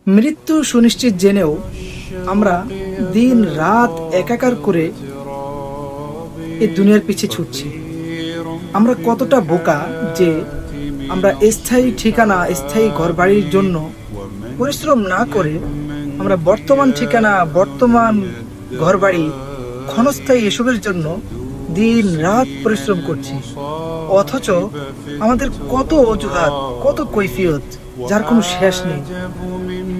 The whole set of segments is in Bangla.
মৃত্যু সুনিশ্চিত জেনেও আমরা দিন রাত একাকার করে এই দুনিয়ার পিছে ছুটছি। আমরা কতটা বোকা যে আমরা স্থায়ী ঠিকানা, স্থায়ী ঘরবাড়ির জন্য পরিশ্রম না করে আমরা বর্তমান ঠিকানা, বর্তমান ঘরবাড়ি, ক্ষণস্থায়ী এসবের জন্য দিন রাত পরিশ্রম করছি। অথচ আমাদের কত অজুহাত, কত কৈফিয়ত, যার কোনো শেষ নেই।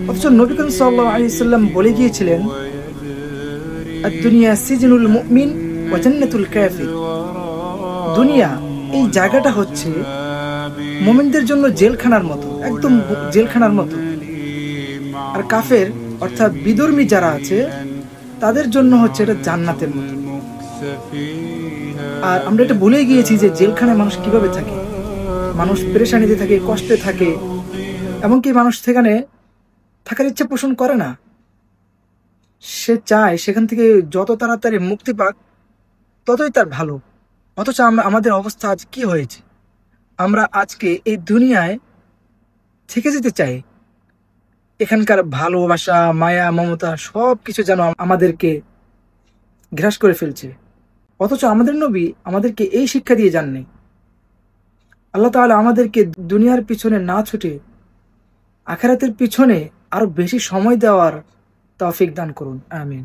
অথচ নবী করিম সাল্লাল্লাহু আলাইহি ওয়াসাল্লাম বলে গিয়েছিলেন, আদ-দুনিয়া সিজনুল মুমিন ওয়া জান্নাতুল কাফির। দুনিয়া, এই জায়গাটা হচ্ছে মুমিনদের জন্য জেলখানার মতো, একদম জেলখানার মতো। আর কাফের অর্থাৎ বিধর্মী যারা আছে তাদের জন্য হচ্ছে এটা জান্নাতের মতো। আর আমরা এটা ভুলে গিয়েছি যে জেলখানায় মানুষ কিভাবে থাকে। মানুষ পেরেশানিতে থাকে, কষ্টে থাকে, এমনকি মানুষ সেখানে থাকার ইচ্ছা পোষণ করে না। সে চায় সেখান থেকে যত তাড়াতাড়ি মুক্তি পাক ততই তার ভালো। অথচ আমাদের অবস্থা আজ কি হয়েছে? আমরা আজকে এই দুনিয়ায় থেকে যেতে চাই। এখানকার ভালোবাসা, মায়া, মমতা সব কিছু যেন আমাদেরকে গ্রাস করে ফেলছে। অথচ আমাদের নবী আমাদেরকে এই শিক্ষা দিয়ে যাননি। আল্লাহ তাআলা আমাদেরকে দুনিয়ার পিছনে না ছুটে আখিরাতের পিছনে আরো বেশি সময় দেওয়ার তৌফিক দান করুন। আমিন।